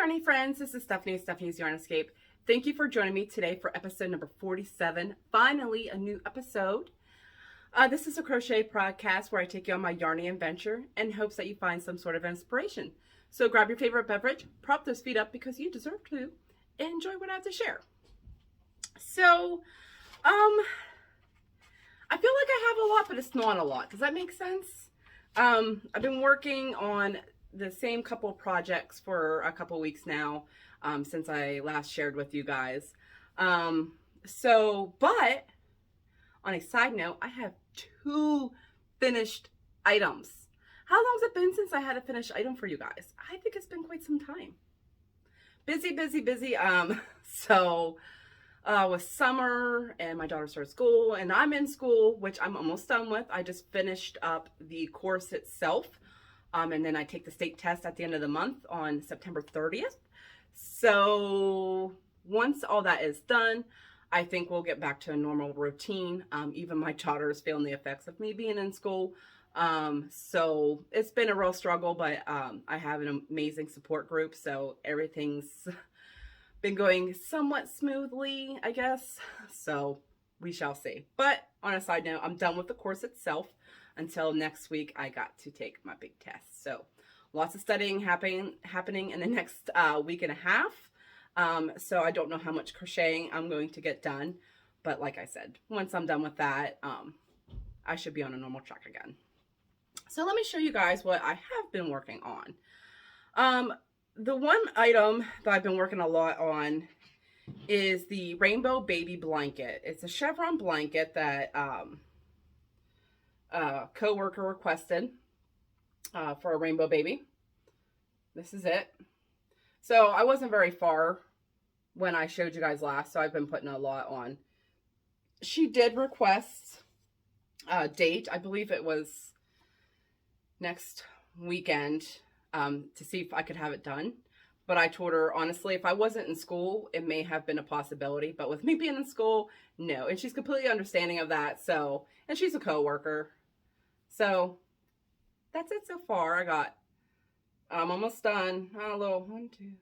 Yarny friends, this is Stephanie, Stephanie's Yarn Escape. Thank you for joining me today for episode number 47. Finally, a new episode. This is a crochet podcast where I take you on my yarny adventure in hopes that you find some sort of inspiration. So grab your favorite beverage, prop those feet up because you deserve to, and enjoy what I have to share. So, I feel like I have a lot, but it's not a lot. Does that make sense? I've been working on the same couple projects for a couple weeks now, since I last shared with you guys. But on a side note, I have 2 finished items. How long's it been since I had a finished item for you guys? I think it's been quite some time. Busy. With summer and my daughter started school and I'm in school, which I'm almost done with. I just finished up the course itself. And then I take the state test at the end of the month on September 30th. So once all that is done, I think we'll get back to a normal routine. Even my daughter is feeling the effects of me being in school. So it's been a real struggle, but I have an amazing support group. So everything's been going somewhat smoothly, I guess. So we shall see. But on a side note, I'm done with the course itself. Until next week, I got to take my big test. So lots of studying happening in the next week and a half. So I don't know how much crocheting I'm going to get done. But like I said, once I'm done with that, I should be on a normal track again. So let me show you guys what I have been working on. The one item that I've been working a lot on is the Rainbow Baby Blanket. It's a chevron blanket that co-worker requested for a rainbow baby. This is it. So I wasn't very far when I showed you guys last, so I've been putting a lot on. She did request a date. I believe it was next weekend to see if I could have it done. But I told her, honestly, if I wasn't in school, it may have been a possibility. But with me being in school, no. And she's completely understanding of that. So, and she's a co-worker. So that's it so far. I'm almost done. A little 1, 2, 3.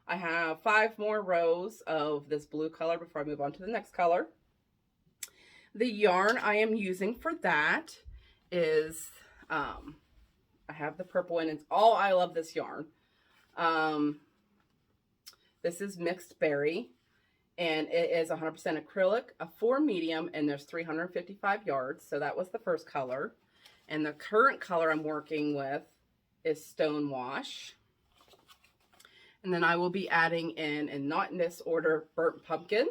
I have 5 more rows of this blue color before I move on to the next color. The yarn I am using for that is, I have the purple one. It's all, I love this yarn. This is Mixed Berry. And it is 100% acrylic, a 4 medium, and there's 355 yards. So that was the first color. And the current color I'm working with is Stone Wash. And then I will be adding in, and not in this order, Burnt Pumpkin.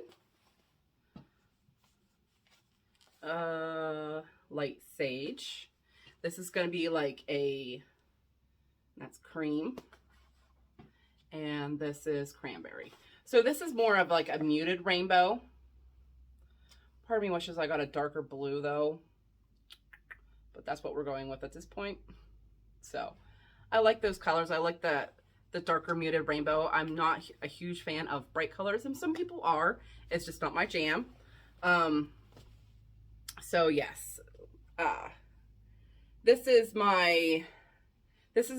Light Sage. This is going to be like that's cream. And this is Cranberry. So this is more of like a muted rainbow. Part of me wishes I got a darker blue though. But that's what we're going with at this point. So I like those colors. I like the darker muted rainbow. I'm not a huge fan of bright colors, and some people are. It's just not my jam. So yes. This is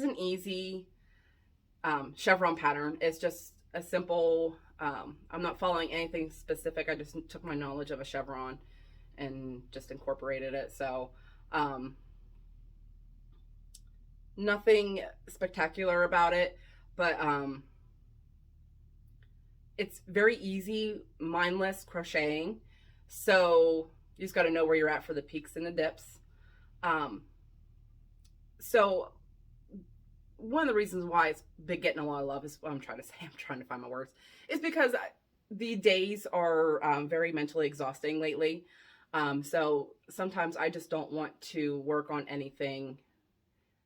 an easy chevron pattern. It's just a simple, I'm not following anything specific. I just took my knowledge of a chevron and just incorporated it. So nothing spectacular about it, but it's very easy, mindless crocheting. So you just got to know where you're at for the peaks and the dips. So one of the reasons why it's been getting a lot of love is what I'm trying to say. I'm trying to find my words. Is because the days are very mentally exhausting lately. So sometimes I just don't want to work on anything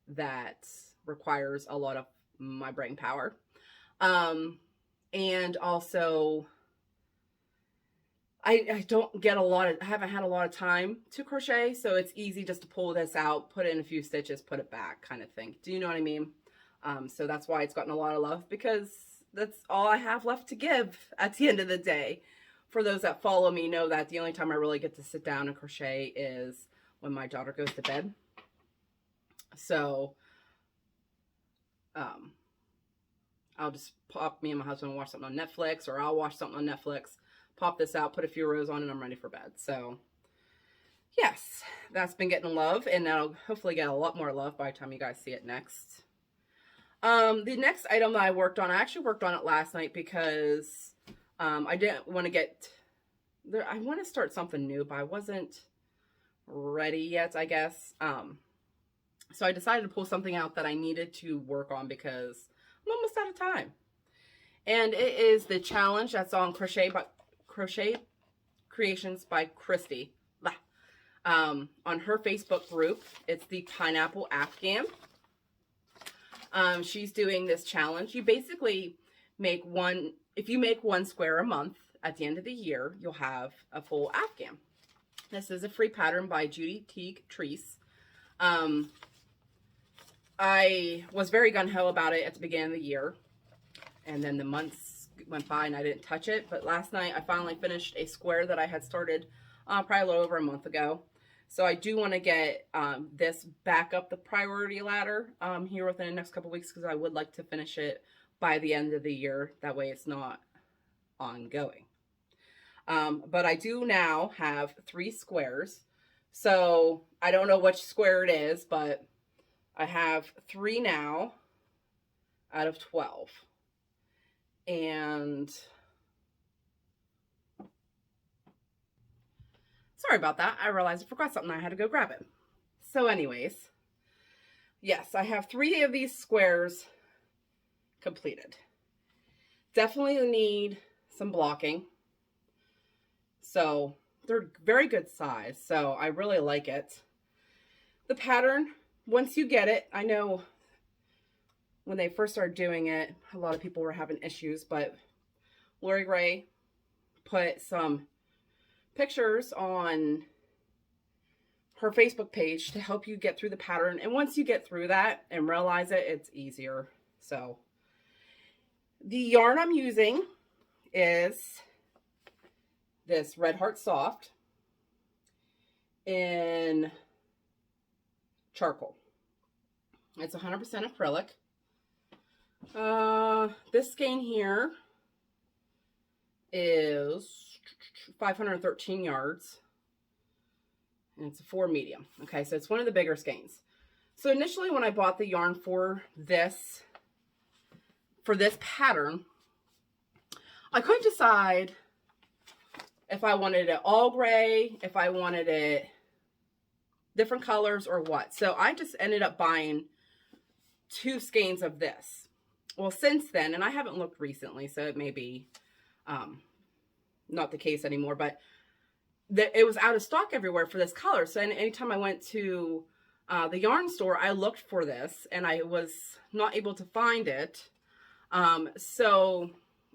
that requires a lot of my brain power. And also, I don't get I haven't had a lot of time to crochet, so it's easy just to pull this out, put in a few stitches, put it back kind of thing. Do you know what I mean? So that's why it's gotten a lot of love, because that's all I have left to give at the end of the day. For those that follow me know that the only time I really get to sit down and crochet is when my daughter goes to bed. So I'll just pop, me and my husband will watch something on Netflix, or I'll watch something on Netflix, pop this out, put a few rows on, and I'm ready for bed. So yes, that's been getting love, and that'll hopefully get a lot more love by the time you guys see it next. The next item that I worked on, I actually worked on it last night because I didn't want to get there. I want to start something new, but I wasn't ready yet, I guess. So I decided to pull something out that I needed to work on because I'm almost out of time. And it is the challenge that's on Crochet Creations by Christy. On her Facebook group. It's the Pineapple Afghan. She's doing this challenge. You basically make one, if you make one square a month, at the end of the year, you'll have a full Afghan. This is a free pattern by Judy Teague Treese. I was very gung-ho about it at the beginning of the year, and then the months went by and I didn't touch it. But last night I finally finished a square that I had started probably a little over a month ago. So I do want to get this back up the priority ladder here within the next couple weeks, because I would like to finish it by the end of the year. That way it's not ongoing. But I do now have 3 squares. So I don't know which square it is, but I have 3 now out of 12. And sorry about that. I realized I forgot something. I had to go grab it. So anyways, yes, I have 3 of these squares completed. Definitely need some blocking. So they're very good size. So I really like it. The pattern, once you get it, I know when they first started doing it, a lot of people were having issues, but Lori Gray put some pictures on her Facebook page to help you get through the pattern. And once you get through that and realize it, it's easier. So the yarn I'm using is this Red Heart Soft in charcoal. It's 100% acrylic. This skein here is 513 yards, and it's a 4 medium. Okay, so it's one of the bigger skeins. So initially when I bought the yarn for this pattern, I couldn't decide if I wanted it all gray, if I wanted it different colors, or what. So I just ended up buying 2 skeins of this. Well, since then, and I haven't looked recently, so it may be not the case anymore, but it was out of stock everywhere for this color. So anytime I went to the yarn store, I looked for this and I was not able to find it. So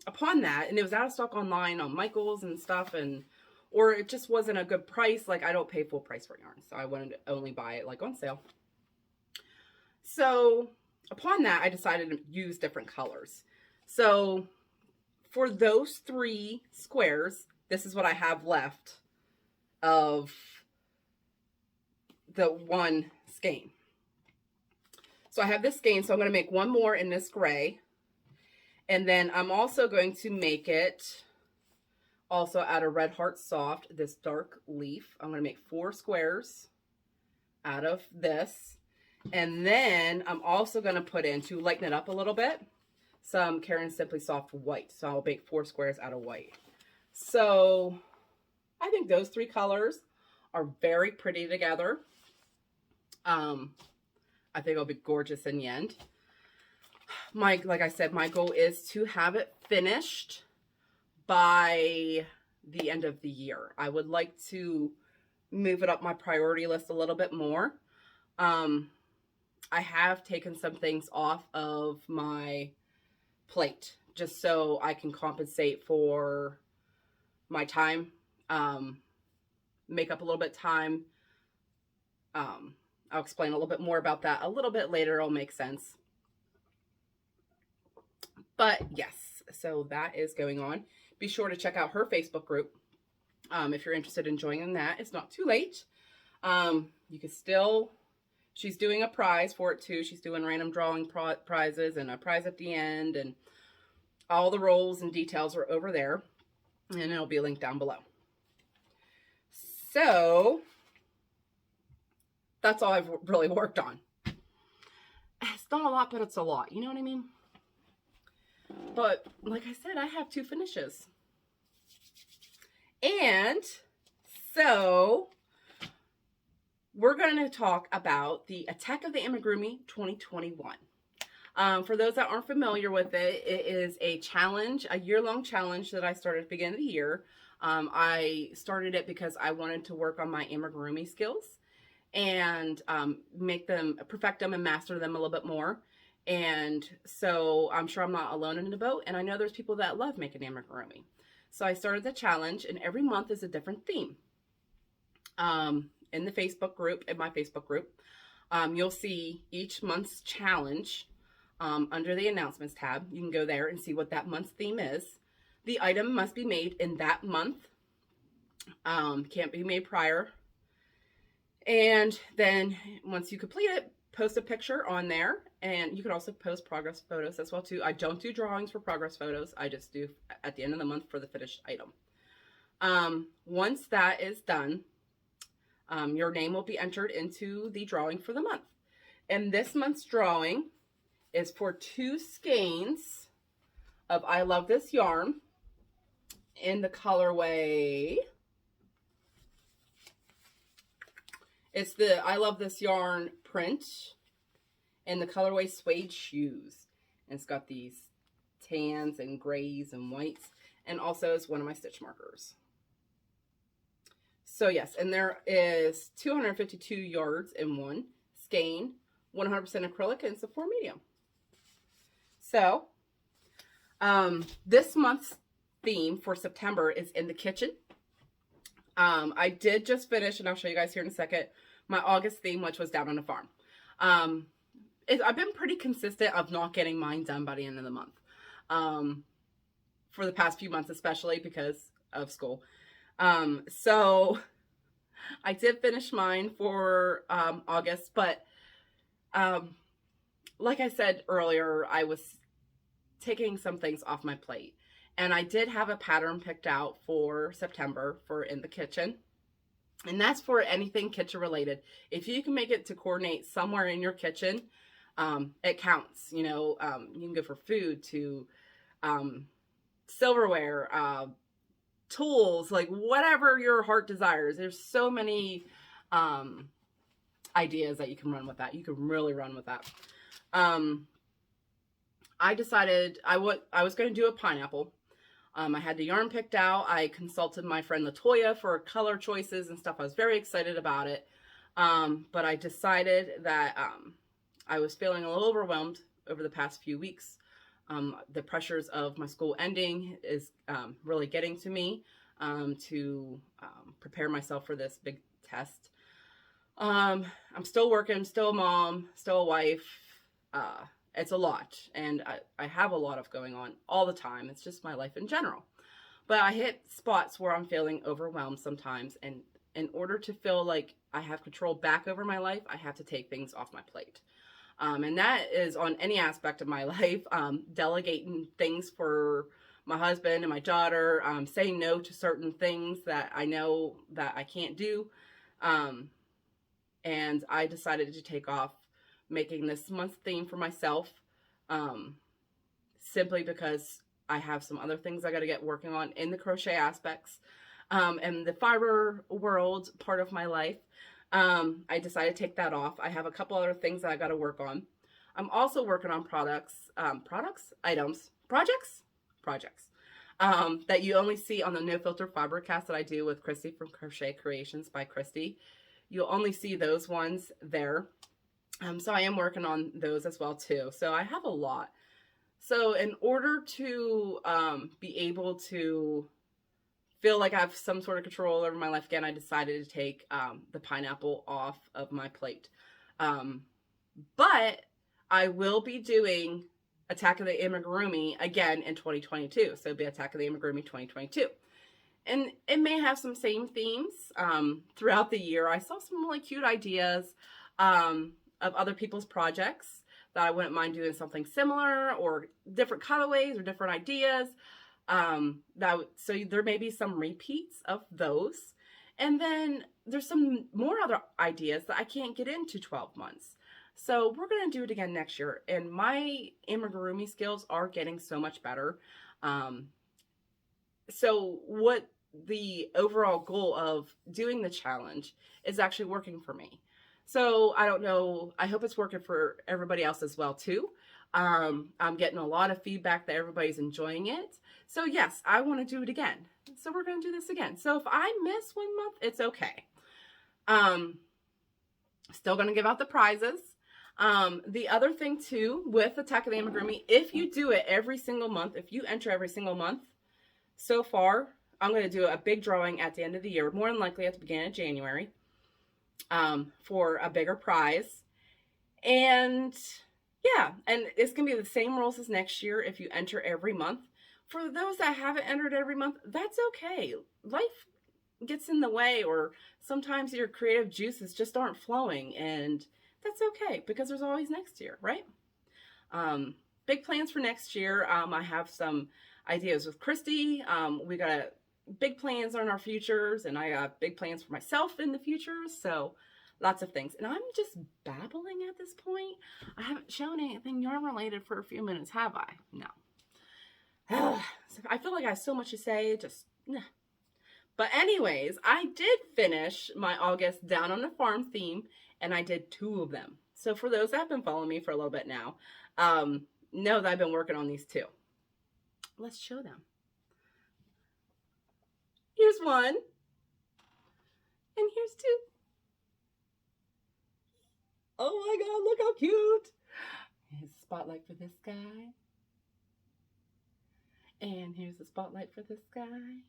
upon that, and it was out of stock online on Michael's and stuff, or it just wasn't a good price. Like, I don't pay full price for yarn, so I wanted to only buy it like on sale. So upon that, I decided to use different colors. So for those 3 squares, this is what I have left of the one skein. So I have this skein, so I'm going to make one more in this gray. And then I'm also going to make it also out of Red Heart Soft, this dark leaf. I'm going to make 4 squares out of this. And then I'm also going to put in, to lighten it up a little bit, some Caron Simply Soft white. So I'll make 4 squares out of white. So I think those 3 colors are very pretty together. I think it'll be gorgeous in the end. Like I said, my goal is to have it finished by the end of the year. I would like to move it up my priority list a little bit more. I have taken some things off of my plate just so I can compensate for my time, make up a little bit time. I'll explain a little bit more about that a little bit later. It'll make sense. But yes, so that is going on. Be sure to check out her Facebook group if you're interested in joining that. It's not too late. You can still, she's doing a prize for it too. She's doing random drawing prizes and a prize at the end. And All the roles and details are over there, and it'll be linked down below. So that's all I've really worked on. It's not a lot, but it's a lot. You know what I mean? But like I said, I have 2 finishes. And so we're going to talk about the Attack of the Amigurumi 2021. For those that aren't familiar with it, it is a challenge, a year-long challenge that I started at the beginning of the year. I started it because I wanted to work on my amigurumi skills and perfect them and master them a little bit more. And so I'm sure I'm not alone in the boat, and I know there's people that love making amigurumi. So I started the challenge, and every month is a different theme. In the Facebook group, in my Facebook group, you'll see each month's challenge under the announcements tab. You can go there and see what that month's theme is. The item must be made in that month. Can't be made prior. And then once you complete it, post a picture on there, and you can also post progress photos as well too. I don't do drawings for progress photos. I just do at the end of the month for the finished item. Once that is done, your name will be entered into the drawing for the month. And this month's drawing is for 2 skeins of I Love This Yarn in the colorway. It's the I Love This Yarn print in the colorway Suede Shoes. And it's got these tans and grays and whites, and also is one of my stitch markers. So yes, and there is 252 yards in one skein, 100% acrylic, and it's a 4 medium. So this month's theme for September is in the kitchen. I did just finish, and I'll show you guys here in a second, my August theme, which was down on a farm. I've been pretty consistent of not getting mine done by the end of the month. For the past few months, especially because of school. So I did finish mine for August, but like I said earlier, I was taking some things off my plate. And I did have a pattern picked out for September for in the kitchen. And that's for anything kitchen related. If you can make it to coordinate somewhere in your kitchen, it counts. You know, you can go for food to silverware, tools, like whatever your heart desires. There's so many ideas that you can run with that. You can really run with that. I decided I was going to do a pineapple. I had the yarn picked out. I consulted my friend Latoya for color choices and stuff. I was very excited about it. But I decided that I was feeling a little overwhelmed over the past few weeks. The pressures of my school ending is really getting to me to prepare myself for this big test. I'm still working, still a mom, still a wife. It's a lot, and I have a lot of going on all the time. It's just my life in general. But I hit spots where I'm feeling overwhelmed sometimes, and in order to feel like I have control back over my life, I have to take things off my plate. And that is on any aspect of my life, delegating things for my husband and my daughter, saying no to certain things that I know that I can't do. And I decided to take off making this month's theme for myself, simply because I have some other things I got to get working on in the crochet aspects, and the fiber world part of my life. I decided to take that off. I have a couple other things that I got to work on. I'm also working on projects that you only see on the No Filter Fibercast that I do with Christy from Crochet Creations by Christy. You'll only see those ones there. So I am working on those as well too. So I have a lot. So in order to be able to feel like I have some sort of control over my life again, I decided to take the pineapple off of my plate. But I will be doing Attack of the Amigurumi again in 2022. So it'll be Attack of the Amigurumi 2022. And it may have some same themes throughout the year. I saw some really cute ideas of other people's projects that I wouldn't mind doing something similar or different colorways or different ideas. So there may be some repeats of those. And then there's some more other ideas that I can't get into 12 months. So we're going to do it again next year. And my amigurumi skills are getting so much better. So what the overall goal of doing the challenge is actually working for me. So I don't know. I hope it's working for everybody else as well too. I'm getting a lot of feedback that everybody's enjoying it. So yes, I want to do it again. So we're going to do this again. So if I miss 1 month, it's okay. Still going to give out the prizes. The other thing too, with Attack of the Amigurumi, if you do it every single month, if you enter every single month, so far, I'm going to do a big drawing at the end of the year, more than likely at the beginning of January, for a bigger prize. And yeah, and it's going to be the same rules as next year if you enter every month. For those that haven't entered every month, that's okay. Life gets in the way, or sometimes your creative juices just aren't flowing, and that's okay because there's always next year, right? Big plans for next year. I have some ideas with Christy. We got big plans on our futures, and I got big plans for myself in the future. So lots of things. And I'm just babbling at this point. I haven't shown anything yarn related for a few minutes, have I? No. I feel like I have so much to say. But anyways, I did finish my August Down on the Farm theme, and I did 2 of them. So for those that have been following me for a little bit now, know that I've been working on these 2. Let's show them. Here's 1. And here's 2. Oh my God, look how cute. Here's a spotlight for this guy. And here's a spotlight for this guy.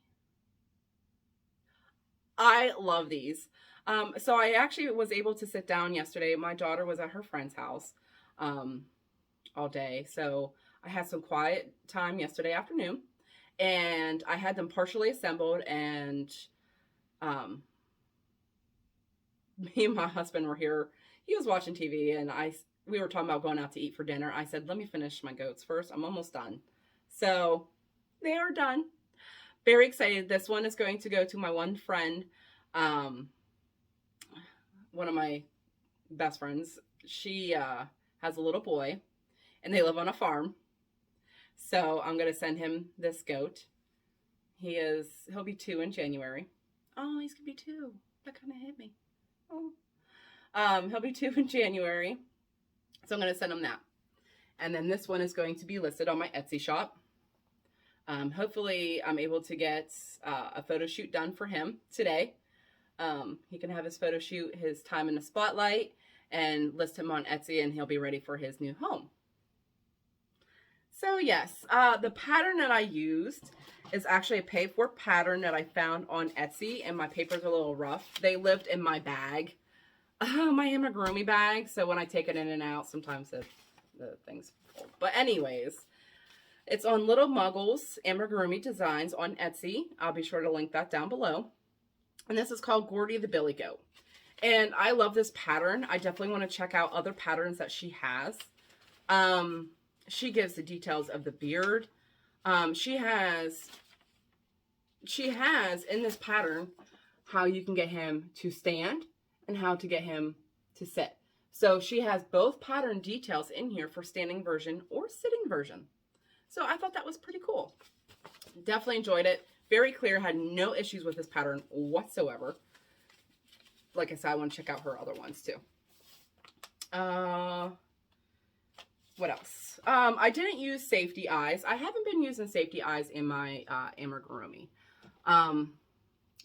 I love these. So I actually was able to sit down yesterday. My daughter was at her friend's house all day. So I had some quiet time yesterday afternoon. And I had them partially assembled. And me and my husband were here. He was watching TV, and we were talking about going out to eat for dinner. I said, let me finish my goats first. I'm almost done. So they are done. Very excited. This one is going to go to my one friend, one of my best friends. She has a little boy, and they live on a farm. So I'm going to send him this goat. He'll be 2 in January. Oh, he's going to be 2. That kind of hit me. Oh. He'll be 2 in January. So I'm going to send him that. And then this one is going to be listed on my Etsy shop. Hopefully I'm able to get a photo shoot done for him today. He can have his photo shoot, his time in the spotlight, and list him on Etsy, and he'll be ready for his new home. So yes, the pattern that I used is actually a pay-for pattern that I found on Etsy, and my papers are a little rough. They lived in my bag, my amigurumi bag, so when I take it in and out, sometimes the thing's full. But anyways, it's on Little Muggles Amigurumi Designs on Etsy. I'll be sure to link that down below. And this is called Gordy the Billy Goat. And I love this pattern. I definitely want to check out other patterns that she has. She gives the details of the beard. She has in this pattern how you can get him to stand and how to get him to sit. So she has both pattern details in here for standing version or sitting version. So I thought that was pretty cool. Definitely enjoyed it. Very clear. Had no issues with this pattern whatsoever. Like I said, I want to check out her other ones too. What else? I didn't use safety eyes. I haven't been using safety eyes in my amigurumi.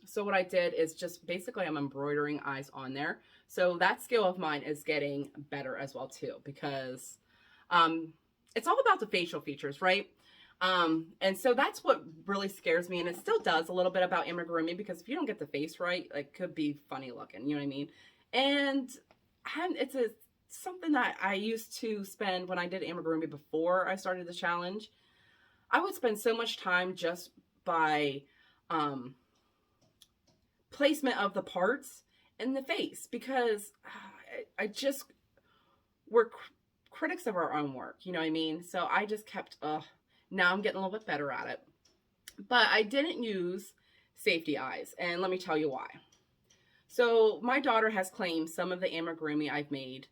So what I did is just basically I'm embroidering eyes on there. So that skill of mine is getting better as well too, because it's all about the facial features, right? And so that's what really scares me, and it still does a little bit about amigurumi, because if you don't get the face right, like, could be funny looking, you know what I mean? And it's something that I used to spend when I did amigurumi before I started the challenge. I would spend so much time just by placement of the parts in the face, because I just were critics of our own work, you know what I mean? So I just kept, now I'm getting a little bit better at it. But I didn't use safety eyes, and let me tell you why. So my daughter has claimed some of the amigurumi I've made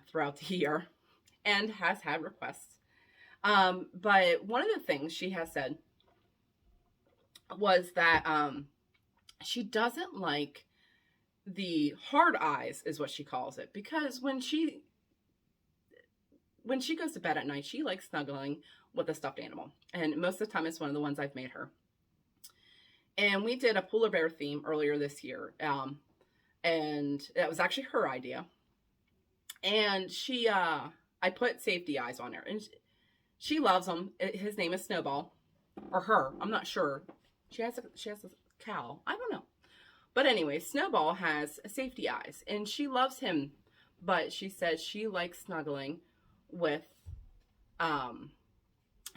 throughout the year and has had requests. But one of the things she has said was that she doesn't like the hard eyes, is what she calls it, because when she goes to bed at night, she likes snuggling with a stuffed animal, and most of the time it's one of the ones I've made her. And we did a polar bear theme earlier this year, and that was actually her idea. And I put safety eyes on her, and she loves them. His name is Snowball, or her, I'm not sure. She has a cow, I don't know. But anyway, Snowball has safety eyes, and she loves him, but she says she likes snuggling with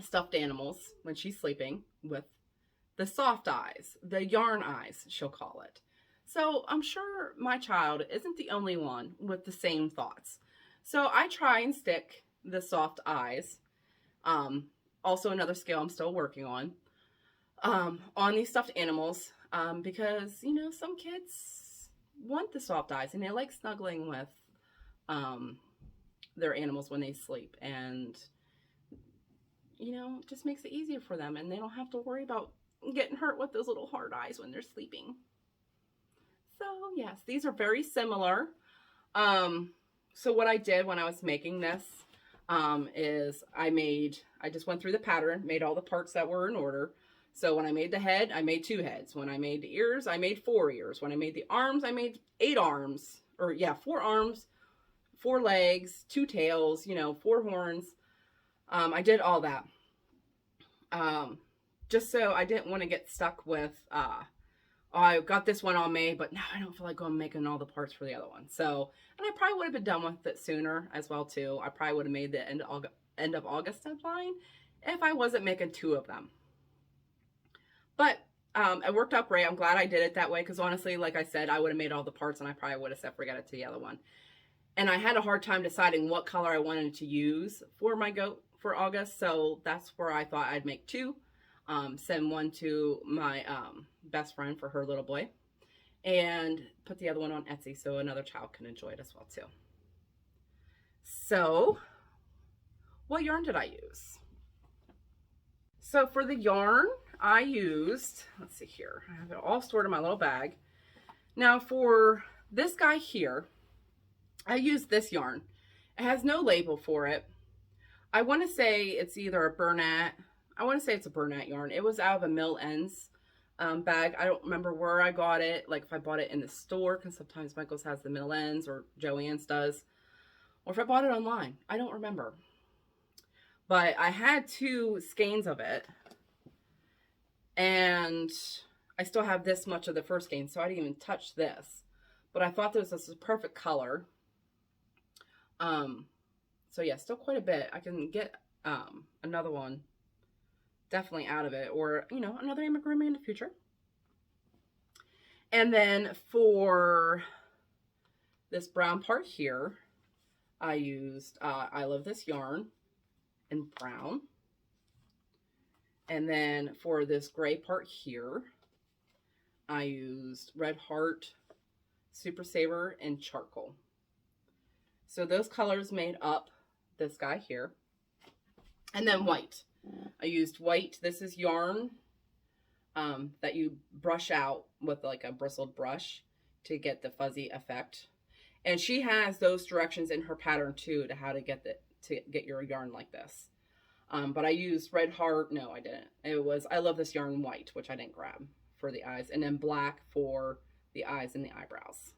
stuffed animals when she's sleeping, with the soft eyes, the yarn eyes, she'll call it. So I'm sure my child isn't the only one with the same thoughts. So I try and stick the soft eyes, also another skill I'm still working on these stuffed animals, because, you know, some kids want the soft eyes and they like snuggling with their animals when they sleep, and, you know, it just makes it easier for them, and they don't have to worry about getting hurt with those little hard eyes when they're sleeping. So yes, these are very similar. So what I did when I was making this is I just went through the pattern, made all the parts that were in order. So when I made the head, I made 2 heads. When I made the ears, I made 4 ears. When I made the arms, I made 8 arms. Or yeah, 4 arms, 4 legs, 2 tails, you know, 4 horns. I did all that. Just so I didn't want to get stuck with, I got this one all made, but now I don't feel like going making all the parts for the other one. So, and I probably would have been done with it sooner as well too. I probably would have made the end of August deadline if I wasn't making 2 of them. But it worked out great. I'm glad I did it that way, because honestly, like I said, I would have made all the parts and I probably would have said forget it to the other one. And I had a hard time deciding what color I wanted to use for my goat for August, so that's where I thought I'd make 2. Send one to my best friend for her little boy, and put the other one on Etsy so another child can enjoy it as well too. So what yarn did I use? So for the yarn I used, let's see here, I have it all stored in my little bag. Now for this guy here, I used this yarn. It has no label for it. I want to say it's either a Bernat. I want to say it's a Bernat yarn. It was out of a Mill Ends bag. I don't remember where I got it. Like if I bought it in the store, because sometimes Michael's has the Mill Ends, or Joann's does. Or if I bought it online. I don't remember. But I had 2 skeins of it. And I still have this much of the first skein, so I didn't even touch this. But I thought this was a perfect color. So yeah, still quite a bit. I can get another one definitely out of it, or, you know, another amigurumi in the future. And then for this brown part here, I used I Love This Yarn in brown. And then for this gray part here, I used Red Heart, Super Saver, and Charcoal. So those colors made up this guy here. And then white. I used white. This is yarn that you brush out with like a bristled brush to get the fuzzy effect. And she has those directions in her pattern too, to how to get your yarn like this. But I used Red Heart. No, I didn't. It was I Love This Yarn white, which I didn't grab for the eyes, and then black for the eyes and the eyebrows.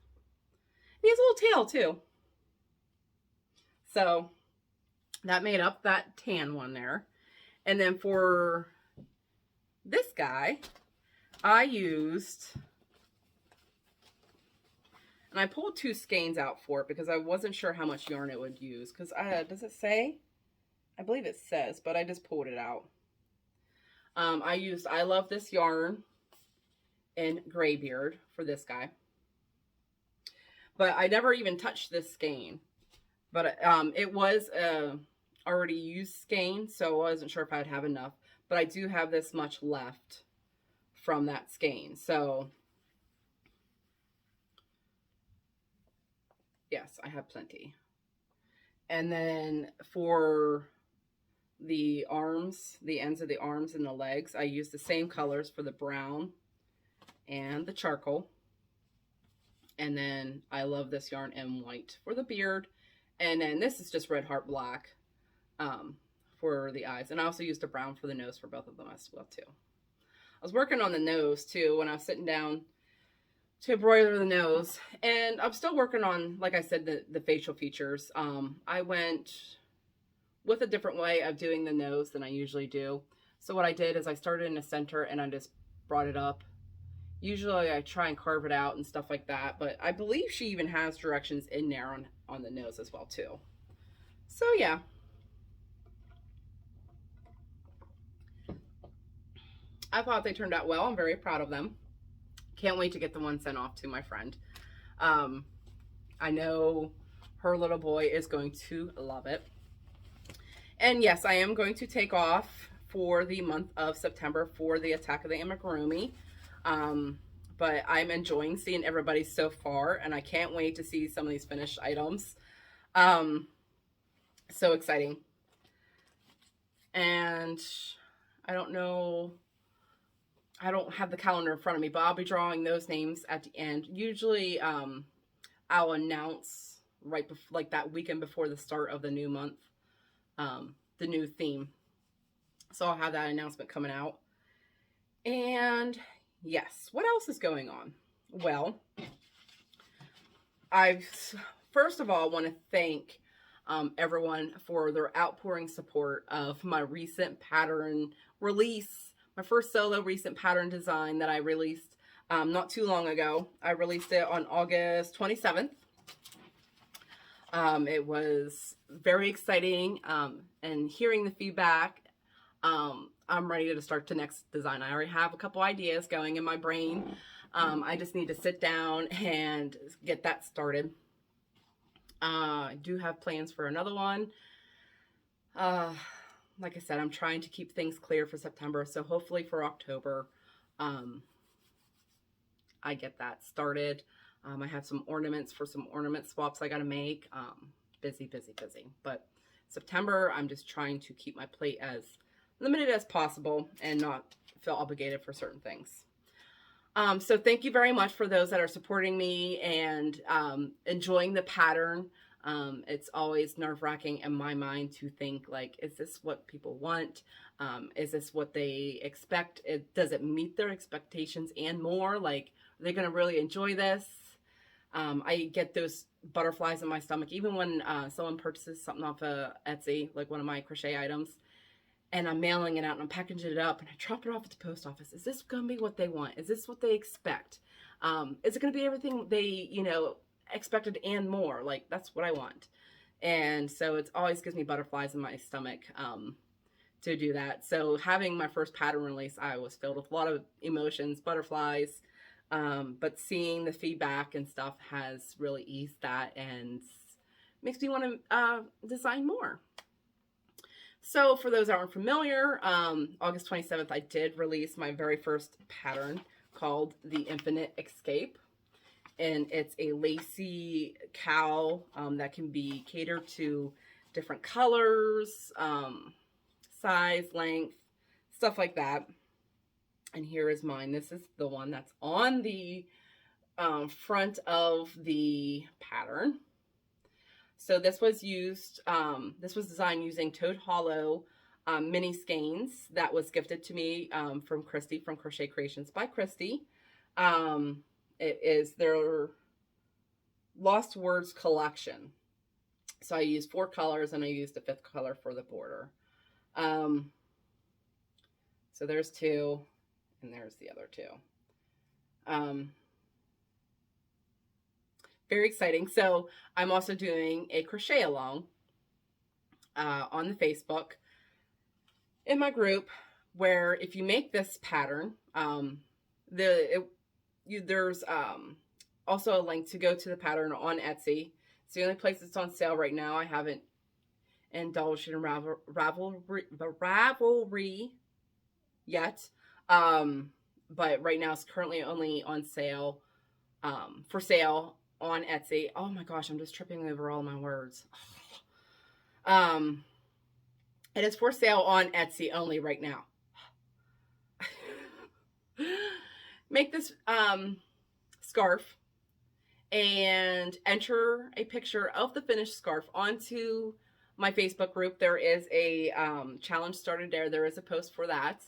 And he has a little tail too. So that made up that tan one there. And then for this guy, I used, and I pulled 2 skeins out for it because I wasn't sure how much yarn it would use. Because does it say? I believe it says, but I just pulled it out. I used I Love This Yarn in Graybeard for this guy. But I never even touched this skein. But it was a already used skein, so I wasn't sure if I'd have enough. But I do have this much left from that skein. So yes, I have plenty. And then for the arms, the ends of the arms and the legs, I use the same colors for the brown and the charcoal. And then I love this yarn in white for the beard. And then this is just Red Heart Black for the eyes. And I also used a brown for the nose for both of them as well too. I was working on the nose too when I was sitting down to embroider the nose. And I'm still working on, like I said, the facial features. I went with a different way of doing the nose than I usually do. So what I did is I started in the center and I just brought it up. Usually I try and carve it out and stuff like that, but I believe she even has directions in there on the nose as well too. So yeah. I thought they turned out well. I'm very proud of them. Can't wait to get the one sent off to my friend. I know her little boy is going to love it. And yes, I am going to take off for the month of September for the Attack of the Amigurumi. But I'm enjoying seeing everybody so far, and I can't wait to see some of these finished items. So exciting. And I don't know, I don't have the calendar in front of me, but I'll be drawing those names at the end. Usually I'll announce right before, like that weekend before the start of the new month, the new theme. So I'll have that announcement coming out. And yes, what else is going on? Well, first of all want to thank everyone for their outpouring support of my recent pattern release, my first solo recent pattern design that I released not too long ago. I released it on August 27th. It was very exciting, and hearing the feedback, I'm ready to start the next design. I already have a couple ideas going in my brain. I just need to sit down and get that started. I do have plans for another one. Like I said, I'm trying to keep things clear for September, so hopefully for October, I get that started. I have some ornaments for some ornament swaps I got to make. Busy. But September, I'm just trying to keep my plate as limited as possible and not feel obligated for certain things. So thank you very much for those that are supporting me and enjoying the pattern. It's always nerve-wracking in my mind to think, like, is this what people want? Is this what they expect? Does it meet their expectations and more? Like, are they going to really enjoy this? I get those butterflies in my stomach, even when someone purchases something off of Etsy, like one of my crochet items, and I'm mailing it out and I'm packaging it up and I drop it off at the post office. Is this going to be what they want? Is this what they expect? Is it going to be everything they, expected and more? Like, that's what I want. And so it always gives me butterflies in my stomach to do that. So having my first pattern release, I was filled with a lot of emotions, butterflies, but seeing the feedback and stuff has really eased that and makes me want to design more. So for those that aren't familiar, August 27th, I did release my very first pattern called The Infinite Escape. And it's a lacy cowl that can be catered to different colors, size, length, stuff like that. And here is mine. This is the one that's on the front of the pattern. So this was used, this was designed using Toad Hollow mini skeins that was gifted to me from Christy from Crochet Creations by Christy. It is their Lost Words collection. So I used 4 colors and I used a 5th color for the border. So there's 2 and there's the other 2. Very exciting. So I'm also doing a crochet along on the Facebook in my group, where if you make this pattern, there's also a link to go to the pattern on Etsy It's the only place that's on sale right now. I haven't indulged in Ravelry yet. But right now it's currently only on sale, for sale on Etsy. Oh my gosh, I'm just tripping over all my words. It is for sale on Etsy only right now. Make this scarf and enter a picture of the finished scarf onto my Facebook group. There is a challenge started there. There is a post for that.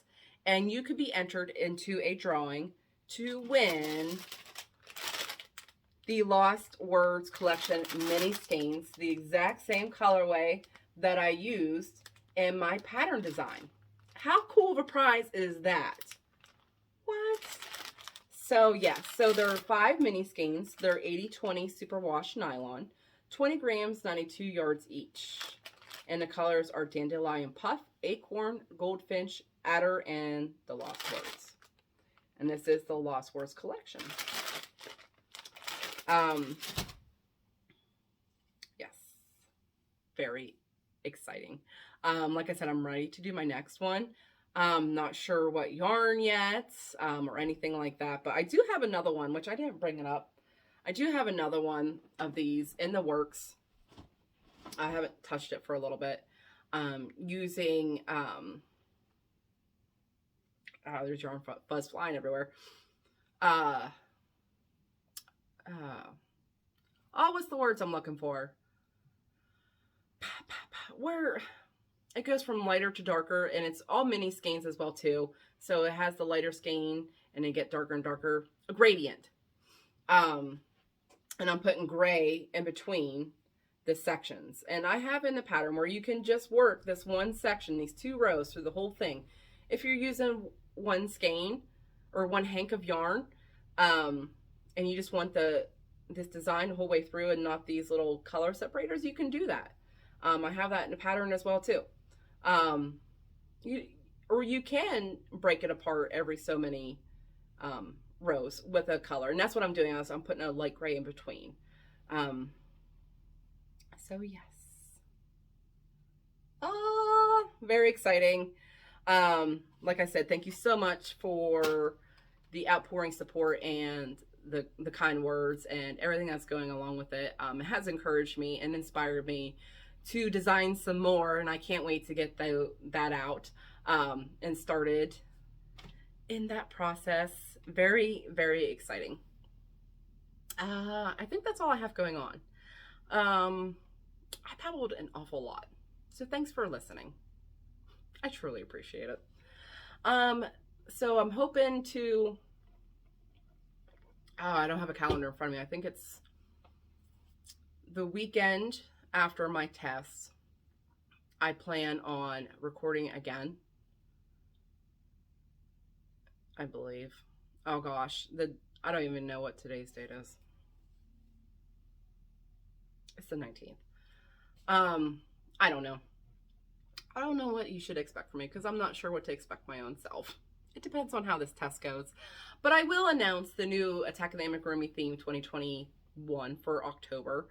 And you could be entered into a drawing to win the Lost Words Collection mini skeins, the exact same colorway that I used in my pattern design. How cool of a prize is that? What? So yes, so there are 5 mini skeins. They're 80/20 superwash nylon, 20 grams, 92 yards each. And the colors are Dandelion Puff, Acorn, Goldfinch, Adder, and the Lost Words. And this is the Lost Words collection. Yes, very exciting. Like I said, I'm ready to do my next one. Not sure what yarn yet, or anything like that, but I do have another one, which I didn't bring it up. I do have another one of these in the works. I haven't touched it for a little bit. Using, there's yarn fuzz flying everywhere. What's the words I'm looking for? Where it goes from lighter to darker, and it's all mini skeins as well too. So it has the lighter skein and then get darker and darker. A gradient. And I'm putting gray in between the sections. And I have in the pattern where you can just work this one section, these 2 rows through the whole thing. If you're using one skein or one hank of yarn, and you just want this design the whole way through and not these little color separators, you can do that. I have that in the pattern as well too. You can break it apart every so many rows with a color, and that's what I'm doing. I'm putting a light gray in between. So yes, very exciting. Like I said, thank you so much for the outpouring support and the kind words and everything that's going along with it. It has encouraged me and inspired me to design some more, and I can't wait to get that out and started in that process. Very, very exciting. I think that's all I have going on. I babbled an awful lot, so thanks for listening. I truly appreciate it. So I'm hoping to, I don't have a calendar in front of me. I think it's the weekend after my tests. I plan on recording again, I believe. Oh gosh, I don't even know what today's date is. It's the 19th. I don't know. I don't know what you should expect from me, because I'm not sure what to expect my own self. It depends on how this test goes. But I will announce the new Attack of the Amigurumi theme 2021 for October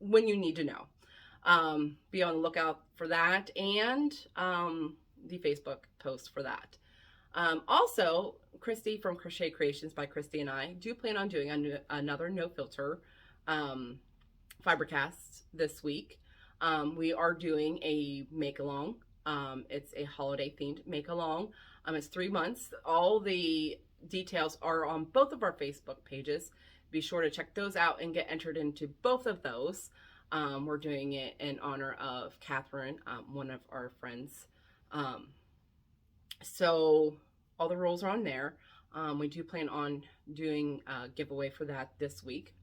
when you need to know. Be on the lookout for that, and the Facebook post for that. Also, Christy from Crochet Creations by Christy and I do plan on doing another no filter fibercast this week. We are doing a make along. It's a holiday themed make along. It's 3 months. All the details are on both of our Facebook pages. Be sure to check those out and get entered into both of those. We're doing it in honor of Catherine, one of our friends. So all the rules are on there. We do plan on doing a giveaway for that this week.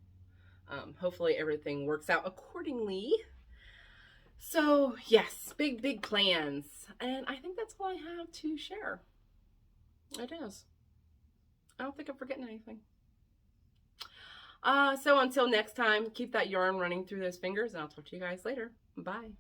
Hopefully everything works out accordingly. So yes, big plans. And I think that's all I have to share. It is. I don't think I'm forgetting anything. So until next time, keep that yarn running through those fingers, and I'll talk to you guys later. Bye.